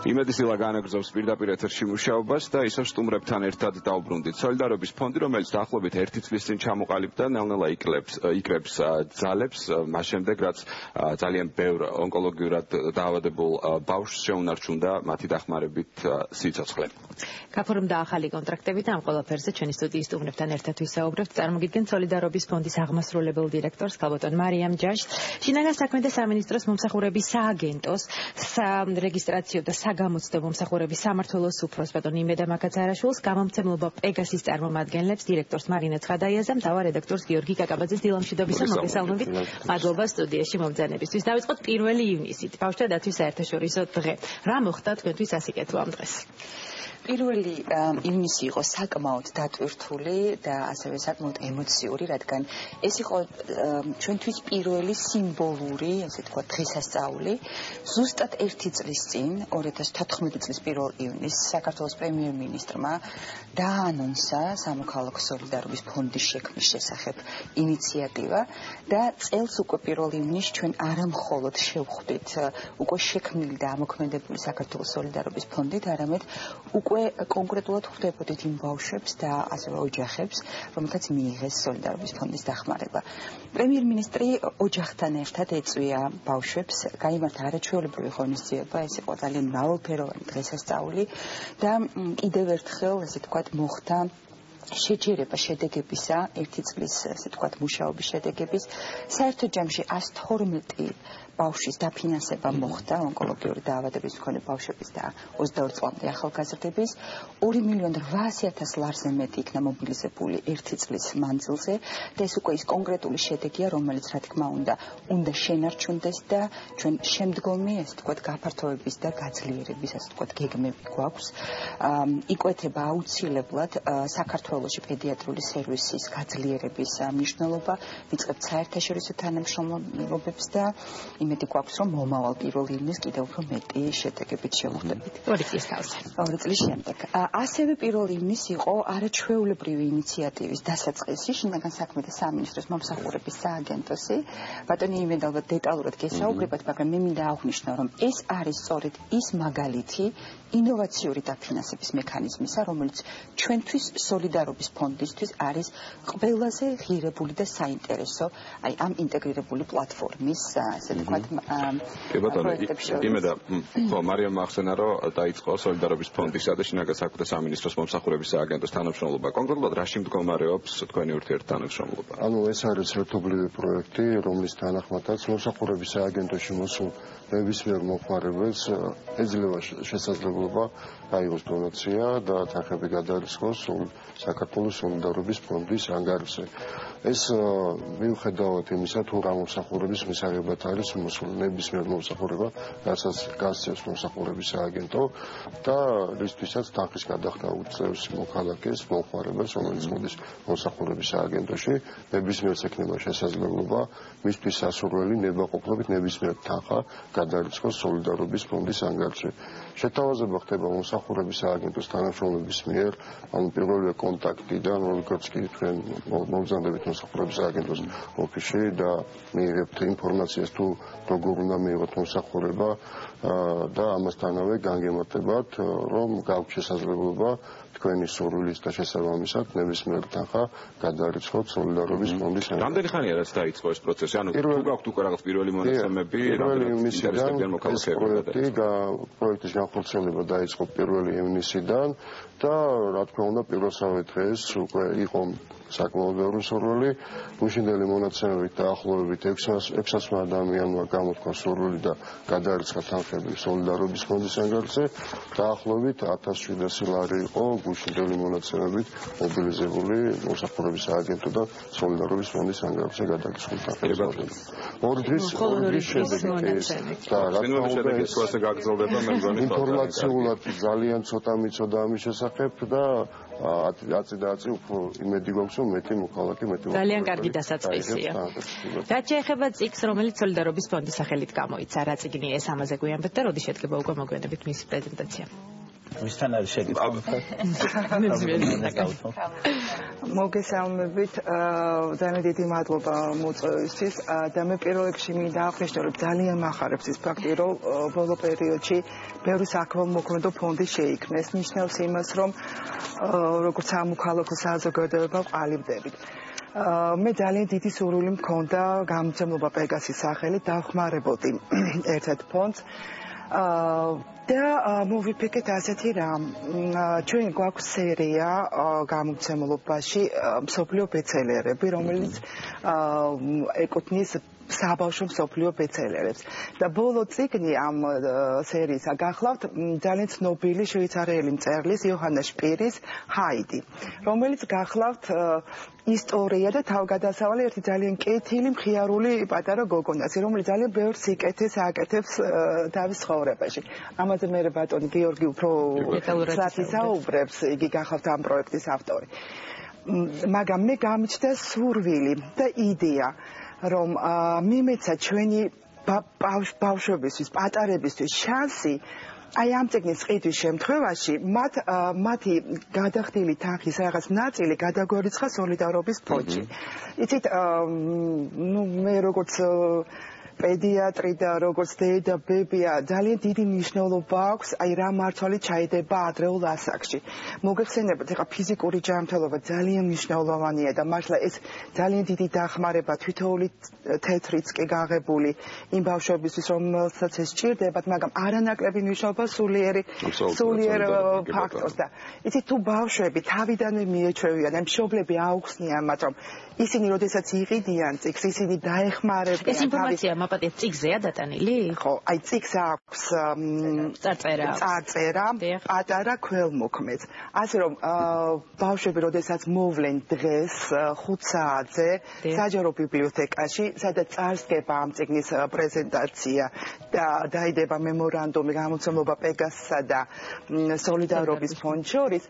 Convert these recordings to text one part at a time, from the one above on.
იმედი სილა განაგრძობს პირდაპირ ეთერში მუშაობას და ისევ სტუმრებთან ერთად დაუბრუნდით. სოლიდარობის ფონდი, რომელიც დაახლოებით 1 წლის წინ ჩამოყალიბდა, ნელ-ნელა იკრებს ძალებს, მას შემდეგ, რაც ძალიან ბევრ ონკოლოგიურად დაავადებულ ბავშვს შეუნარჩუნდა მათი დახმარებით სიცოცხლე. გაფორმდა ახალი კონტრაქტები და ამ ყველაფერზე ჩვენი სტუდიის სტუმრებთან ერთად ვისაუბრებთ. წარმოგიდგენთ სოლიდარობის ფონდის აღმასრულებელ დირექტორს ქალბატონ მარიამ ჯაშს, შინაგან საქმეთა სამინისტროს მომსახურების სააგენტოს რეგისტრაციო და საგამოცდო მომსახურების სამმართველოს უფროს ბატონ იმედა მაკაცარაშვილს, გამომცემლობა პეგასის წარმომადგენლებს, დირექტორს მარინა ცხადაიაზე, მთავარ რედაქტორს გიორგი კაკაბაძეს დილამშვიდობისა მოგესალმებით. მადლობა სტუდიაში მომბრძანებისთვის. დავიწყოთ 1 ივნისით, ბავშვთა დათვის საერთაშორისო დღე. რა მოხდა თქვენთვის ასიკეთო ამ დღეს? 1 ივნისი იყო საკმაოდ დატვირთული და ასევე საკმაოდ ემოციური, რადგან ეს იყო ჩვენთვის პირველი სიმბოლური, ასე თქვა, დღესასწაული. ზუსტად 1 წლის წინ, 2014 წლის 1 ივნისს, საქართველოს პრემიერ-მინისტრმა დაანონსა სამოქალაქო სოლიდარობის ფონდის შექმნის შესახებ ინიციატივა და წელს უკვე 1 ივნისს ჩვენ არა მხოლოდ შევხვდით უკვე შექმნილი და ამოქმედებული საქართველოს სოლიდარობის ფონდით, არამედ უკვე კონკრეტულად ხვდებოდით იმ ბავშვებს და ასევე ოჯახებს, რომელთაც მიიღეს სოლიდარობის ფონდის დახმარება. პრემიერ-მინისტრი ოჯახთან ერთად ეწვია ბავშვებს, გაიმართა არაჩვეულებრივი ღონისძიება, ეს იყო ძალიან მრავალფეროვანი დღესასწაული და კიდევ ერთხელ, ასე ვთქვათ, მოხდა შეჯერება შედეგებისა, 1 წლის, ასე ვთქვათ, მუშაობის შედეგების. საერთო ჯამში 112 ბავშვის დაფინანსება მოხდა ონკოლოგიური დაავადების მქონე ბავშვების და 22 წლამდე ახალგაზრდების. 2.800.000 ლარზე მეტი იქნა მობილიზებული 1 წლის მანძილზე და ეს უკვე ის კონკრეტული შედეგია, რომელიც რა თქმა უნდა შენარჩუნდეს და ჩვენ შემდგომი, ასე ვთქვათ, გაფართოების და გაძლიერების, ასე ვთქვათ, გეგმები გვაქვს. იკვეთება აუცილებლად საქართველოში პედიატრიული სერვისის გაძლიერების მნიშვნელობა, ვიწყებთ საერთაშორისო თანამშრომლობებს და იმედი გვაქვს, რომ მომავალ 1 ივნისს კიდევ უფრო მეტი შედეგებით შევხვდებით. 2 წლის თავზე. 2 წლის შემდეგ. ასევე 1 ივნისი იყო არაჩვეულებრივი ინიციატივის დასაწყისი, შინაგან საქმეთა სამინისტროს მომსახურების სააგენტოსი. ბატონი იმედა ალბათ დეტალურად გესაუბრებათ, მაგრამ მე მინდა აღვნიშნო, რომ ეს არის სწორედ ის მაგალითი ინოვაციური დაფინანსების მექანიზმისა, რომელიც ჩვენთვის სოლიდარობის ფონდისთვის არის ყველაზე ღირებული და საინტერესო, აი ამ ინტეგრირებული პლატფორმის, ასე ვთქვათ, იმედა, ხო, მარიამ ახსენა, რომ დაიწყო სოლიდარობის ფონდისა და შინაგან საქმეთა სამინისტროს მომსახურების სააგენტოს თანამშრომლობა. კონკრეტულად რაში მდგომარეობს თქვენი ურთიერთთანამშრომლობა? ეს არის ერთობლივი პროექტი, რომლის თანახმადაც მომსახურების სააგენტოში მოსულ ნებისმიერ მომხმარებელს ეძლევა შესაძლებლობა გაიღოს დონაცია და თანხები გადაარიცხოს საქართველოს სოლიდარობის ფონდის ანგარიშზე. ეს მიუხედავად იმისა, თუ რა მომსახურების მისაღებად არის მოსული ნებისმიერ მომსახურება, რასაც გასცემს მომსახურების სააგენტო და რისთვისაც თანხის გადახდა უწევს მოქალაქეს, მომხმარებელს, რომელიც მოდის მომსახურების სააგენტოში, ნებისმიერს ექნება შესაძლებლობა მისთვის სასურველი ნებაყოფლობით ნებისმიერ თანხა გადაარიცხოს სოლიდარობის ფონდის ანგარიშზე. შეთავაზება ხდება მომსახურების სააგენტოს თანამშრომლების მიერ, ანუ პირველივე კონტაქტიდან, როგორც კი თქვენ მომზადებით მომსახურების სააგენტოს ოფისში და მიიღებთ ინფორმაციას თუ როგორ უნდა მიიღოთ მომსახურება და ამასთანავე განგემატებათ, რომ გაქვთ შესაძლებლობა თქვენი სურვილის და შესაბამისად ნებისმიერ თანხა გადაარიცხოთ სოლიდარობის ფონდის ანგარიშზე. რამდენი ხანია რაც დაიწყო ეს პროცესი? ანუ თუ გაქვთ უკვე რაღაც პირველი მონაცემები, პროექტის განხორციელება დაიწყო 1 ივნისიდან და რა თქმა უნდა პირველსავე დღეს უკვე იყო საკმაოდ ბევრი სურვილი, გუშინდელი მონაცემებით დაახლოებით 600 ადამიანმა გამოთქვა სურვილი და გადაარიცხა თანხები სოლიდარობის ფონდის ანგარიშზე, დაახლოებით 1700 ლარი იყო გუშინდელი მონაცემებით მობილიზებული მომსახურების სააგენტო და სოლიდარობის ფონდის ანგარიშზე გადარიცხული თანხები. 2 დღის შედეგი და რა თქმა უნდა ინფორმაციულად ძალიან ცოტა მიცოდა ამის შესახებ და აწი უფრო იმედი გვაქვს, რომ მეტი მოქალაქე, მეტი ძალიან კარგი დასაწყისია. რაც შეეხება წიგნს, რომელიც სოლიდარობის ფონდის სახელით გამოიცა, რა წიგნია ეს, ამაზე გვიანებთ და როდის შედგება უკვე მოგვიანებით მისი პრეზენტაცია? ვისთან არის შეკითხვა? მოგესალმებით, ძალიან დიდი მადლობა მოწვევისთვის და მე პირველ რიგში მინდა აღნიშნო, რომ ძალიან მახარებს ის ფაქტი, რომ ბოლო პერიოდში ბევრი საქველმოქმედო ფონდი შეიქმნეს. ნიშნავს იმას, რომ როგორც სამოქალაქო საზოგადოება ვყალიბდებით. მე ძალიან დიდი სურვილი მქონდა გამომცემლობა პეგასის სახელით დავხმარებოდი ერთ-ერთ ფონდს და მოვიფიქრეთ ასეთი რამ. ჩვენ გვაქვს სერია გამომცემლობაში მსოფლიო ბესტსელერები, რომელიც ეკუთვნის საბავშვო მსოფლიო ბესტსელერებს. და ბოლო წიგნი ამ სერიისა გახლავთ ძალიან ცნობილი შვეიცარიელი მწერლის იოჰანა შპირის ჰაიდი, რომელიც გახლავთ ისტორია და თავგადასავალი ერთი ძალიან კეთილი მხიარული პატარა გოგონასი, რომელიც ძალიან ბევრ სიკეთეს აკეთებს თავის ცხოვრებაში. ამაზე მე ბატონი გიორგი უფრო დეტალურად ისაუბრებს, იგი გახლავთ ამ პროექტის ავტორი. მაგრამ მე გამიჩნდა სურვილი და იდეა, რომ მიმეცა ჩვენი ბავშვებისთვის, პატარებისთვის შანსი აი ამ წიგნის ყიდვის შემთხვევაში მათი გადახდილი თანხის რაღაც ნაწილი გადაგვერიცხა სოლიდარობის ფონდში. იცით, მე როგორც პედიატრი და როგორც დედა ბებია ძალიან დიდი მნიშვნელობა აქვს აი რა მართვალი ჩაიდება ადრეულ ასაკში. მოგეხსენებათ, ეხა ფიზიკური ჯანმრთელობა ძალიან მნიშვნელოვანია და მართლა ეს ძალიან დიდი დახმარება თითოეული თეთრიც კი გაღებული იმ ბავშვებისთვის, რომელსაც ეს სჭირდებათ, მაგრამ არანაკლები მნიშვნელობა სულიერ ფაქტორს და იცით თუ ბავშვები თავიდანვე მიეჩვევიან, ამ მშობლები აუხსნიან მათ, რომ ისინი როდესაც იყიდიან წიგს, ისინი დაეხმარებიან ეს ინფორმაცია მაპატია წიგზეა დატანილი? ხო, აი წიგს აქვს წარწერა პატარა ქველმოქმედს. ასე რომ ბავშვები როდესაც მოვლენ დღეს 5 საათზე საჯარო ბიბლიოთეკაში, სადაც წარსდგება ამ წიგნის პრეზენტაცია და დაიდება მემორანდუმი გამოცემლობა პეგასსა და სოლიდარობის ფონდ შორის,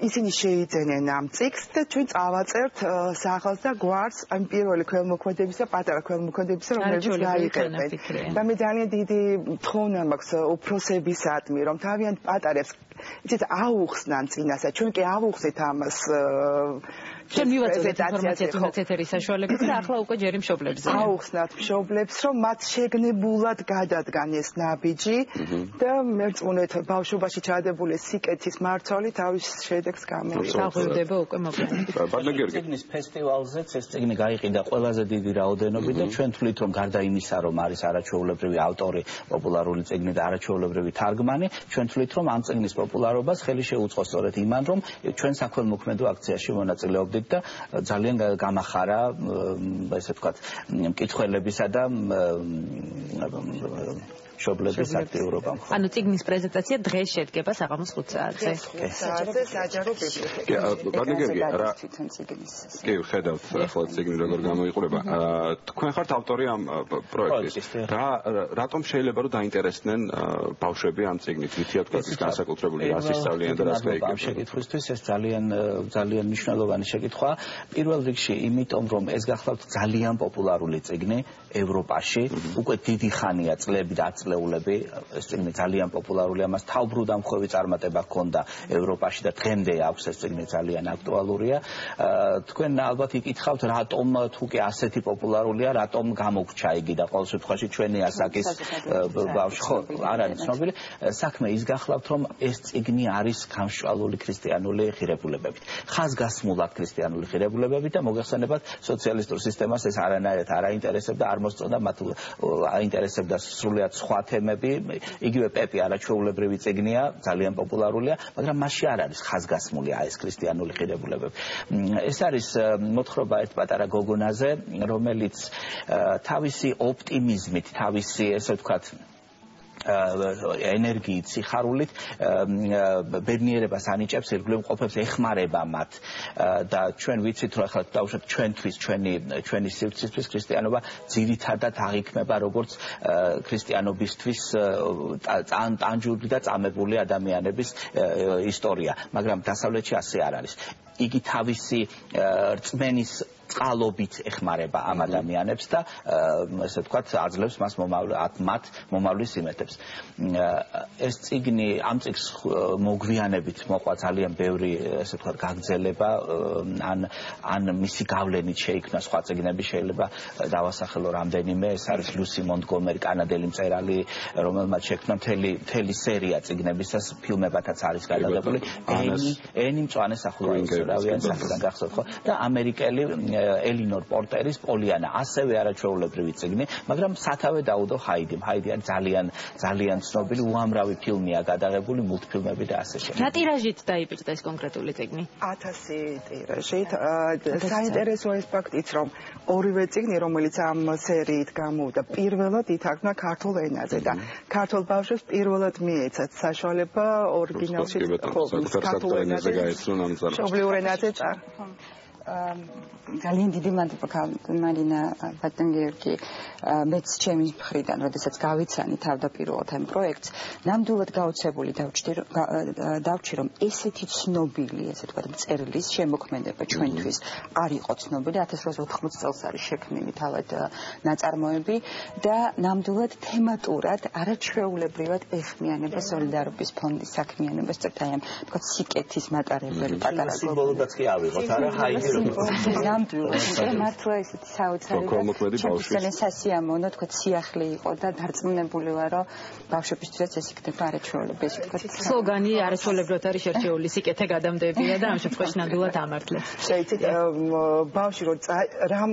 ისინი შეიძენენ ამ წიგს და ჩვენ წავაწერთ სახელს და გვარს ამ პირველი ქველმოქმედებისა, პატარა ქველმოქმედებისა, რომლებიც გაიყენებენ. და მე ძალიან დიდი თხოვნა მაქვს უფროსებისადმი, რომ თავიანთ პატარებს იცით აუხსნან წინასა, ჩვენ კი ავუხსეთ ამას ჩვენ მივაწოდეთ ინფორმაცია თუნდაც ეთერის საშუალებით და ახლა უკვე ჯერი მშობლებზე. აუხსნათ მშობლებს, რომ მათ შეგნებულად გადადგან ეს ნაბიჯი და მერწმუნეთ ბავშვობაში ჩადებული სიკეთის მართვალი თავის შედეგს გამოიღებს. აღღვევდება უკვე მოკლედ. წიგნის ფესტივალზეც ეს წიგნი გაიყიდა ყველაზე დიდი რაოდენობით და ჩვენ თვლით, რომ გარდა იმისა, რომ არის არაჩვეულებრივი ავტორი, პოპულარული წიგნი და არაჩვეულებრივი თარგმანი, ჩვენ თვლით, რომ ამ წიგნის პოპულარობას ხელი შეუწყო სწორედ იმან, რომ ჩვენ საქველმოქმედო აქციაში მონაწილეობდით და ძალიან გამახარა, ესე ვთქვათ, მკითხველებისა და მშობლების აქტიურობამ. ანუ წიგნის პრეზენტაცია დღეს შედგება საღამოს 5 საათზე. საჯარო ბიბლიოთეკაში. კი, ხედავთ ახლა წიგნი როგორ გამოიყურება. თქვენ ხართ ავტორი ამ პროექტის. რატომ შეიძლება რომ დაინტერესდნენ ბავშვები ამ წიგნით? ვითია თქვა ის განსაკუთრებული რას ისწავლიან და რას გაიგებენ? ამ შეკითხვისთვის ეს ძალიან მნიშვნელოვანი შეკითხვაა. პირველ რიგში იმიტომ, რომ ეს გახლავთ ძალიან პოპულარული წიგნი ევროპაში, უკვე დიდი ხანია წლები და წლეულები, ეს წიგნი ძალიან პოპულარულია, მას თავბრუდამხვევი წარმატება ჰქონდა ევროპაში და დღემდე აქვს ეს წიგნი ძალიან აქტუალურია. თქვენ ალბათ იკითხავთ, რატომ თუ კი ასეთი პოპულარულია, რატომ გამოგრჩა იგი და ყოველ შემთხვევაში ჩვენი ასაკის ბავშვი ხო არ არის ცნობილი. საქმე ის გახლავთ, რომ ეს წიგნი არის გამშვალული ქრისტიანული ღირებულებებით. ხაზგასმულად ქრისტიანული ღირებულებებით და მოგეხსენებათ, სოციალისტურ სისტემას ეს არანაირად არ აინტერესებდა, არ მოსწონდა, მათ აინტერესებდა სრულიად სხვა თემები. იგივე პეპი არაჩვეულებრივი წიგნია, ძალიან პოპულარულია, მაგრამ მასში არ არის ხაზგასმული ეს ქრისტიანული ღირებულებები. ეს არის მოთხრობა ერთ პატარა გოგონაზე, რომელიც თავისი ოპტიმიზმით, თავისი ესე ვთქვათ ენერგიით, სიხარულით ბედნიერებას ანიჭებს, ირგვლივ მყოფებს, ეხმარება მათ და ჩვენ ვიცით, რომ ახლა დავუშვათ ჩვენთვის, ჩვენი სივრცისთვის ქრისტიანობა ძირითადად აღიქმება როგორც ქრისტიანობისთვის ტანჯული და წამებული ადამიანების ისტორია, მაგრამ დასავლეთში ასე არ არის. იგი თავისი რწმენის წყალობით ეხმარება ამ ადამიანებს და ესე ვთქვათ აძლევს მათ მომავლის იმედებს. ეს წიგნი ამ წიგნს მოგვიანებით მოყვა ძალიან ბევრი ესე ვთქვათ გაგრძელება ან მისი გავლენით შეიქმნა სხვა წიგნები შეიძლება დავასახელო რამდენიმე ეს არის ლუსი მონტგომერი კანადელი მწერალი რომელმაც შექმნა მთელი სერია წიგნებისას ფილმებათაც არის გადაღებული ენი მწვანე სახურავის რავიან სახელიდან გახსოვთ ხო და ამერიკელი ელინორ პორტერის პოლიანა ასევე არაჩვეულებრივი წიგნი მაგრამ სათავე დაუდო ჰაიდიმ ჰაიდი არის ძალიან ცნობილი უამრავი ფილმია გადაღებული მულტფილმები და ასე შემდეგ რა ტირაჟით დაიბეჭდა ეს კონკრეტული წიგნი 1000 ტირაჟით საინტერესო ეს ფაქტიც რომ ორივე წიგნი რომელიც ამ სერიით გამოვიდა პირველად ითარგმნა ქართულ ენაზე და ქართულ ბავშვებს პირველად მიეცათ საშუალება ორიგინალში ქართულ ენაზე გაეცნო ნამზარდ მშობლიურ ენაზე ძალიან დიდი მადლობა მარინა ბატონგერგი მეც ჩემი მხრიდან როდესაც გავიცანი თავდაპირველად ამ პროექტს ნამდვილად გაოცებული დავჭი რომ ესეთი ცნობილი ესე ვთქვათ მწერლის შემოქმედება ჩვენთვის არ იყო ცნობილი 1880 წელს არის შექმნილი თავად ნაწარმოები და ნამდვილად თემატურად არაჩვეულებრივად ეხმიანება სოლიდარობის ფონდის საქმიანობას და ამ ვთქვათ სიკეთის მატარებელი პატარა სიმბოლოდაც კი ავიღოთ არა ჰაიდი ნამდვილად მართლა ესეთი საოცარი და სასიამოვნო თქვა სიახლე იყო და დარწმუნებული ვარ რომ ბავშვებისთვის ეს იქნება არაჩვეულები ესე თქვა სლოგანი არაჩვეულებრივად არის შერჩეული სიკეთე გადამდებია და ამ შემთხვევაში ნამდვილად ამართლებს შეიძლება ბავშვი რომ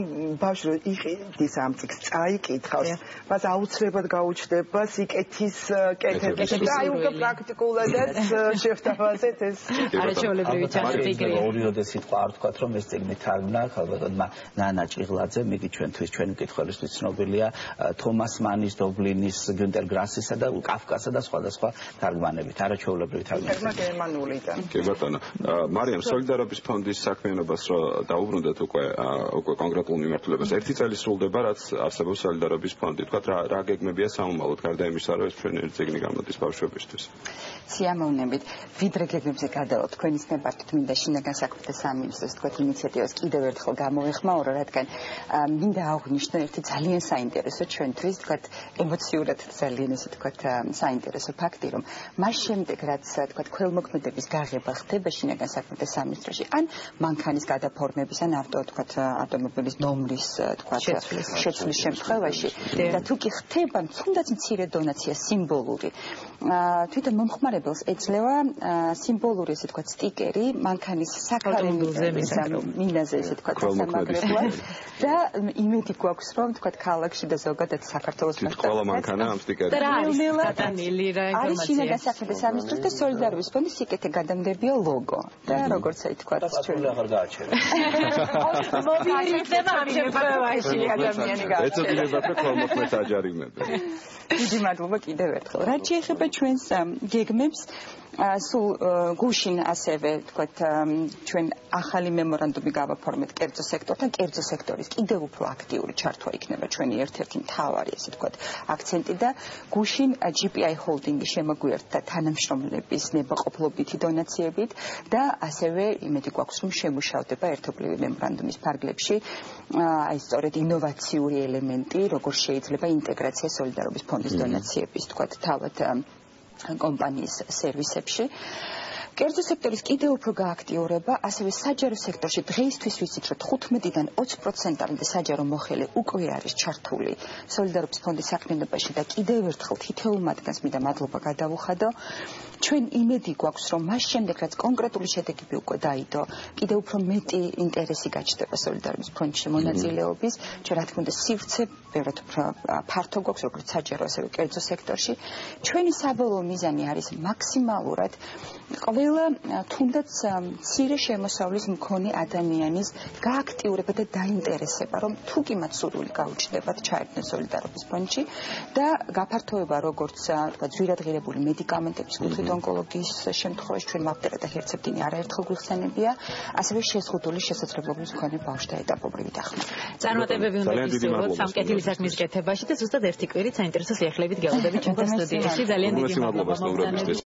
იყიდის ამ წიგნს წაიკითხავს მას აუცილებლად გაუჩნდება სიკეთის კეთების და აი უკვე პრაქტიკულადაც შევთავაზეთ ეს არაჩვეულებრივი ჩანაწერი ორიოდე სიტყვა არ თქვათ რომ ეს წიგნი თარგმნა ხალბატონმა ნანა ჭიღლაძე მიგი ჩვენთვის ჩვენი მკითხველისთვის ცნობილია თომას მანის დობლინის გუნტერ გრასისა და კაფკასა და სხვადასხვა თარგმანებით არაჩვეულებრივი თარგმანებით გერმანულიდან კი ბატონო მარიამ სოლიდარობის ფონდის საქმიანობას რო დაუბრუნდეთ უკვე კონკრეტულ მიმართულებას ერთი წელი სრულდება რაც არსებობს სოლიდარობის ფონდი თქვათ რა გეგმებია სამომავლოდ გარდა იმისა რომ ეს ჩვენი წიგნი გამოდის ბავშვებისთვის სიამოვნებით ვიდრე გეგმებზე გადავალთ თქვენის ნებართვით მინდა შინაგან საქმეთა სამინისტროს თქვათ ინიციატივას კიდევ ერთხელ გამოვეხმაურო რადგან მინდა აღვნიშნო ერთი ძალიან საინტერესო ჩვენთვის თქვათ ემოციურად ძალიან ესე თქვათ საინტერესო ფაქტი რომ მას შემდეგ რაც თქვათ ქველმოქმედების გაღება ხდება შინაგან საქმეთა სამინისტროში ან მანქანის გადაფორმების ან თქვათ ავტომობილის ნომრის თქვათ შეცვლის შემთხვევაში და თუ კი ხდება თუნდაც მცირე დონაცია სიმბოლური თვითონ მომხმარებელს ეძლევა სიმბოლური ესე თქვათ სტიკერი მანქანის საქარემზე მინაზე ესე თქვათ სამაგრებლად და იმედი გვაქვს რომ თქვათ ქალაქში და ზოგადად საქართველოს ყველა მანქანა ამ სტიკერით და არის დატანილი რა ინფორმაცია არის შინაგან საქმეთა სამინისტროს და სოლიდარობის ფონდის სიკეთე გადამდებია ლოგო და როგორც აი თქვათ ჩვენ აღარ გააჩერეთ მოვიერთება ამ შემთხვევაში ადამიანი გააჩერეთ ეცოდინებათ რომ ქველმოქმედ აჯარიმები დიდი მადლობა კიდევ ერთხელ რაც შეეხება ჩვენს გეგმებს სულ გუშინ ასევე თქვათ ჩვენ ახალი მემორანდუმი გავაფორმეთ კერძო სექტორთან კერძო სექტორის კიდევ უფრო აქტიური ჩართვა იქნება ჩვენი ერთ-ერთი მთავარი ესე თქვათ აქცენტი და გუშინ GPI ჰოლდინგი შემოგვიერთდა თანამშრომლების ნებაყოფლობითი დონაციებით და ასევე იმედი გვაქვს რომ შემუშავდება ერთობლივი მემორანდუმის ფარგლებში აი სწორედ ინოვაციური ელემენტი როგორ შეიძლება ინტეგრაცია სოლიდარობის ფონდის დონაციების თქვათ თავად კომპანიის სერვისებში კერძო სექტორის კიდევ უფრო გააქტიურება, ასევე საჯარო სექტორში დღეისთვის ვიცით, რომ 15-დან 20%-მდე საჯარო მოხელე უკვე არის ჩართული სოლიდარობის ფონდის საქმიანობაში და კიდევ ერთხელ თითოეულ მათგანს მინდა მადლობა გადავუხადო. ჩვენ იმედი გვაქვს, რომ მას შემდეგ, რაც კონკრეტული შედეგები უკვე დაიდო, კიდევ უფრო მეტი ინტერესი გაჩნდება სოლიდარობის ფონდში მონაწილეობის, ჩვენ რა თქმა უნდა სივრცე ბევრად უფრო ფართო გვაქვს, როგორც საჯარო, ასევე კერძო სექტორში. ჩვენი საბოლოო მიზანი არის მაქსიმალურად ყველა თუნდაც მცირე შემოსავლის მქონე ადამიანის გააქტიურება და დაინტერესება, რომ თუ კი მათ სურვილი გაუჩნდებათ ჩაერთონ სოლიდარობის ფონდში და გაფართოება როგორც თქვა ძვირადღირებული მედიკამენტების კუთხით ონკოლოგიის შემთხვევაში ჩვენ მავტერა და ჰერცეპტინი არაერთხელ გვიხსენებია, ასევე შეზღუდული შესაძლებლობების მქონე ბავშვთა ეტაპობრივი დახმარება. წარმატებები უნდა გისურვოთ სამკეთილი საქმის კეთებაში და ზუსტად ერთი კვირით საინტერესო სიახლეებით გელოდებით ჩვენთან სტუდიაში. ძალიან დიდი მადლობა.